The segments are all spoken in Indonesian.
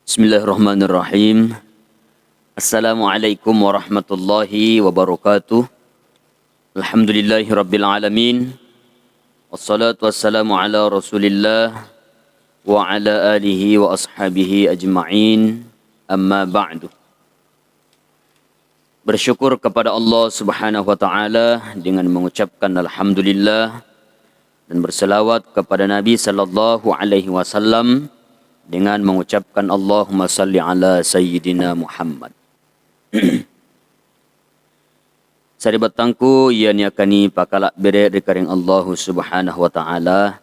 Bismillahirrahmanirrahim. Assalamualaikum warahmatullahi wabarakatuh. Alhamdulillahi rabbil alamin. Wassalatu wassalamu ala rasulillah wa ala alihi wa ashabihi ajma'in. Amma ba'du. Bersyukur kepada Allah subhanahu wa ta'ala dengan mengucapkan alhamdulillah dan berselawat kepada Nabi sallallahu alaihi wasallam dengan mengucapkan Allahumma salli ala Sayyidina Muhammad. Sari batangku ia niakani pakalak bere dikaring Allah subhanahu wa ta'ala.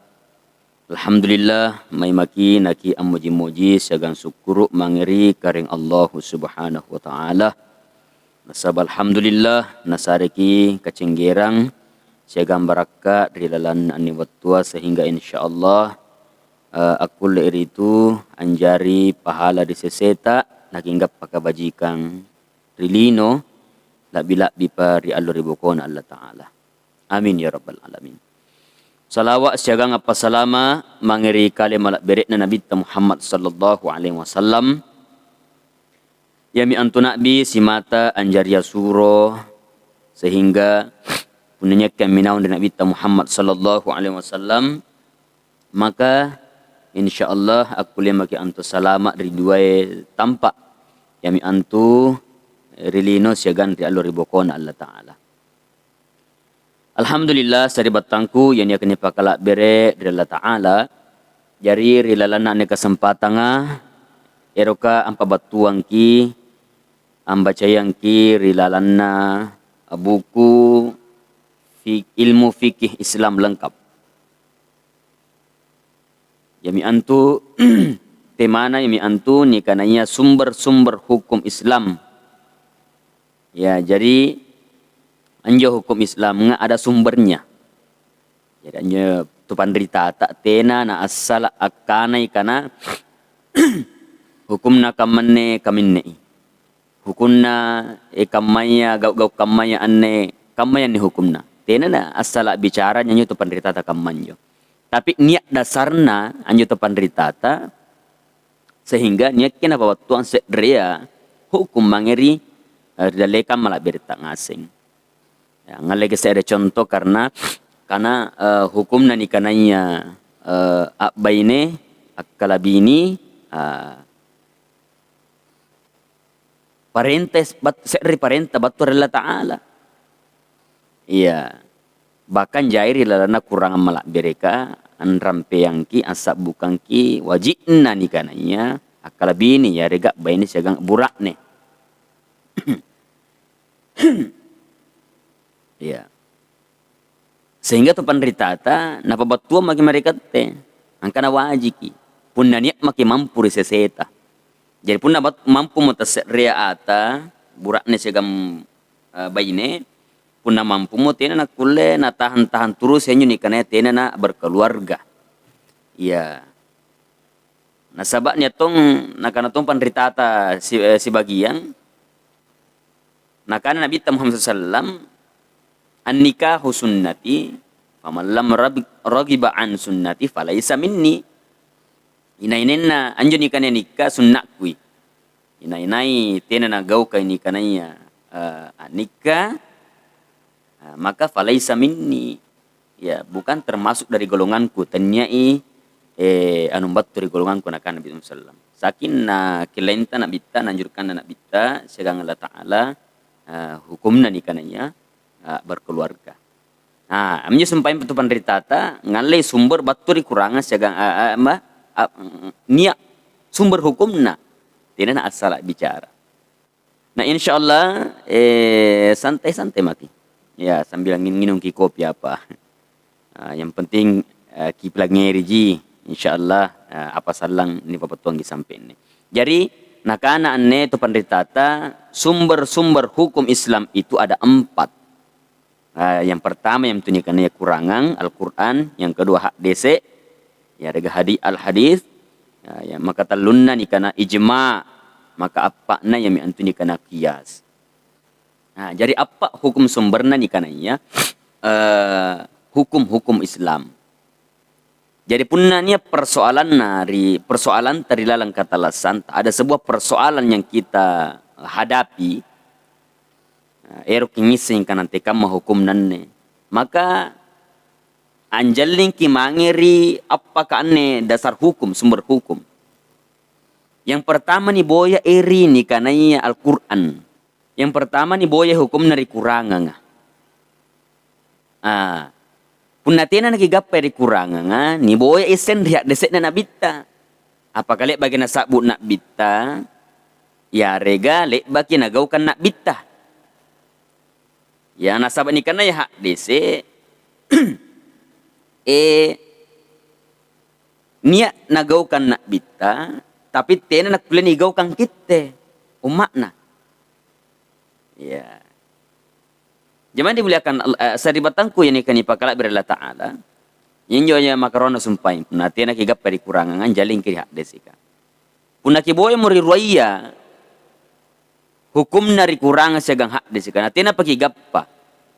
Alhamdulillah may maki naki amuji-muji siagang syukuru mangiri karing Allah subhanahu wa ta'ala. Nasab alhamdulillah nasariki kacenggerang siagang baraka rilalan ani wattua sehingga insyaallah aku leir itu anjari pahala di seseta nakinggap pakabajikang rilino labila bipa ri alur ribukon Allah Ta'ala. Amin ya rabbal alamin. Salawat siagang apa salama mangiri kali malak beret na Nabi Muhammad sallallahu alaihi wasallam. Yami antu nabi si mata anjaria suro sehingga punanya kami naun di Nabi Muhammad sallallahu alaihi wasallam, maka insyaallah aku lemaki antu salamat dari dua tampak yami antu rilino siagan di alur ribokon Allah Ta'ala. Alhamdulillah sari batangku yang akan dipakalak bere dari Allah Ta'ala jari rilalana ne kesempatan eroka ampa batuang ki ambacayang ki rilalana buku ilmu fikih Islam lengkap. Yami antu temana yami antu ni kananya sumber-sumber hukum Islam. Ya, jadi anjo hukum Islam nga ada sumbernya. Jadi anjo tu pandrita tak tena na asal akanai kana hukumna kamane kaminne. Hukumna kamaya gau kamaya anne kamaya ni hukumna. Tena na asal bicara nyo tu pandrita ta kamanjo. Tapi niat dasarna anjo tu pandritata sehingga niat kena bawa tuan sedrea hukum mangeri daleka malah berita ngasing. Ya, ngalege saya ada contoh karena hukum nani kananya akbaine akalabini parentes seri parenta batur Allah Ta'ala. Iya. Bahkan jairi lalana kurang malak bereka anrampe yang ki asap bukan ki wajibna ni kananya akalabini ya rega baini siagang burak ne. Ya. Sehingga tu pandritata napa batua maki mereka te angkana wajiki pun niat maki mampu riseseta. Jadi pun mampu mutasria ata burak ne siagam baine puna mampu mo tena na kule na tahan terus henyo ni kana tena na berkeluarga. Iya. Nasabaknya tong nakana tong pandritata si bagian nakana Nabi Muhammad sallam an-nikahu sunnati faman lam ragiba an sunnati falaisa minni. Inainenna anjo ni kana nikah sunnakui. Inainai tena na gau kai ni kananya nikah maka falaisa minni, ya bukan termasuk dari golonganku tanyai anu batu dari golonganku nakan Nabi sallam. Sakin na kilenta na bitta nanjurkan na bitta segang Allah Ta'ala hukumna ni kananya berkeluarga. Nah, amnya sampai petu pandritata ngalai sumber batu di kurangan segang niat sumber hukumna tidak asal bicara. Nah, insyaallah santai-santai mati. Ya, sambil minum kopi apa. Yang penting kipla ngeriji insyaallah apa salang ni papatuang disampein ni. Jadi nakana anne tu pandritata sumber-sumber hukum Islam itu ada 4. Yang pertama yang tunjukkan kurangan Al-Qur'an, yang kedua hak DC, ya ada al-hadis, ya maka talunna ni kana ijma, maka apa na yang antuni kana qiyas. Nah, jadi apa hukum sumbernya ni kananya hukum-hukum Islam. Jadi punanya persoalan terilalang kata lasan, ada sebuah persoalan yang kita hadapi, erok ngising kan nanti kamu hukum nanne. Maka anjalin ki mangeri apakah anne dasar hukum, sumber hukum. Yang pertama ni boya eri ni kanaya Al-Quran. Yang pertama ni boya hukum nari kurangan. Punatena nakigapay di kurangan ni boya isen riak desek na nabita. Apa kali bagi nasabut nak bita, ya rega lek bagi nagaukan nak bita. Ya nasabak ni kana ya hak desek niat nagaukan nak bita, tapi tena nak kulen igaukan kita umakna. Ya. Jangan dimuliakan saribatangku yang ikan ipakala berala ta'ala. Yang joya makarona sumpain. Punati na kigap pari kurangan jaling kiri hak desika. Punaki boy muri ruaya. Hukum nari kurangan segang hak desika. Nanti na pakigap pa.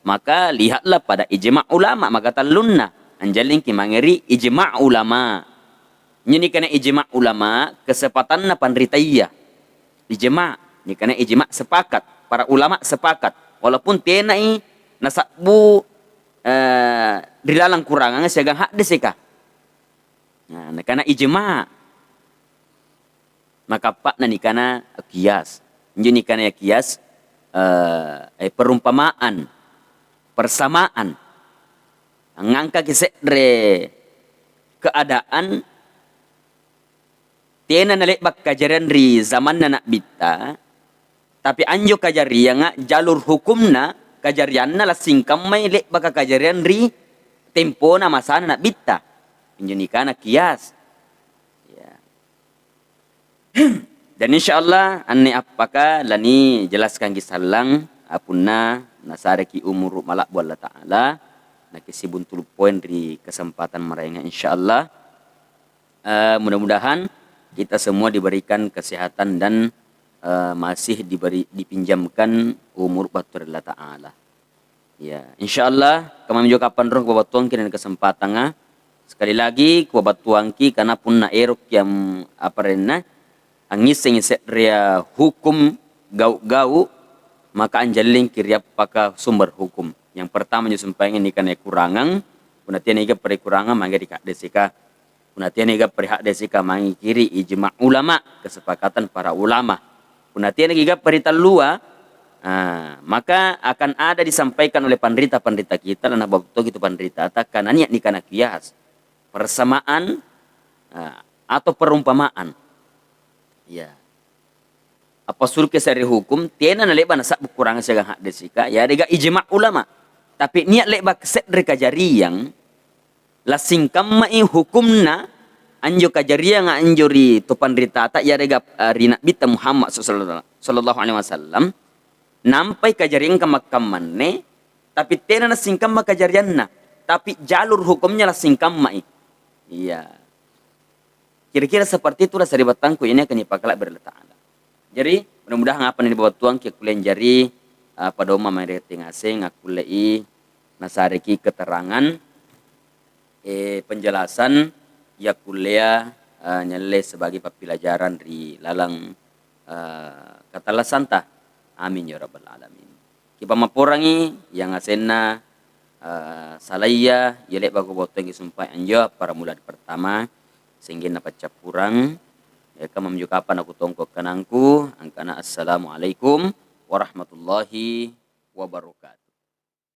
Maka lihatlah pada ijma' ulama. Maka talunna. Anjaling ki mangeri ijma' ulama. Ini kana ijma' ulama. Kesepatan na panritaya. Ijma'. Ini kana ijma' sepakat. Para ulama sepakat. Walaupun tenai nasakbu dilalang kurangan segang hak desika. Nah, karena ijma. Maka pak nani kana kias. Jadi kana kias perumpamaan, persamaan. Ngangka kisedre keadaan tena nalek bak kajaran ri zaman nak bita. Tapi anjo kajarian nga jalur hukumna kajarianna la singkam may lek baka kajarian ri tempo na masana na bitta. Injo nikana kias. Ya. Dan insyaallah anni apaka lani jelaskan kisalang apunna nasareki umur malak bu Allah Ta'ala nakisibun tulu poin ri kesempatan mereka insyaallah. Mudah-mudahan kita semua diberikan kesehatan dan masih dipinjamkan umur batur Allah Ta'ala. Ya, insyaallah kami juga kapan roh babatuang kini kesempatan sekali lagi babatuang ki karena pun na erok yang apa rena angising ria hukum gau maka anjaling kiriap paka sumber hukum. Yang pertama nyusumpangin ini kan kurangan, punatian iga perikurangan mangga dikak desika. Punatian iga perihak desika mangi kiri ijma' ulama, kesepakatan para ulama. Punatian iga perita lua, maka akan ada disampaikan oleh pandrita-pandrita kita dan ababto gitu pandrita atakan niat ni kana kias persamaan atau perumpamaan. Ya. Apa suruh kesari hukum tiena na leba nasak berkurang segang hak desika ya dega ijma' ulama. Tapi niat leba keset rekajari yang lasingkam mai hukumna anjo kajarian nga anjori to pandrita tak ya rega rina bita Muhammad sallallahu alaihi wasallam nampai kajarian ka makamanne tapi tena na singkam makajarianna tapi jalur hukumnya la singkam mai. Iya. Kira-kira seperti itulah saribatangku ini akan dipakala berletak. Jadi mudah-mudahan apa nih bawa tuang ke kulen jari pada umam mereka asing aku lei nasariki keterangan penjelasan ya kuliah nyele sebagai pelajaran di lalang katalah santa. Amin ya rabbal alamin. Kipa maporangi yang asena salaya yelek bago botong sumpah anjo para mula pertama sehingga dapat capurang ya kami menunjukkan aku tongkok kanangku angkana assalamualaikum warahmatullahi wabarakatuh.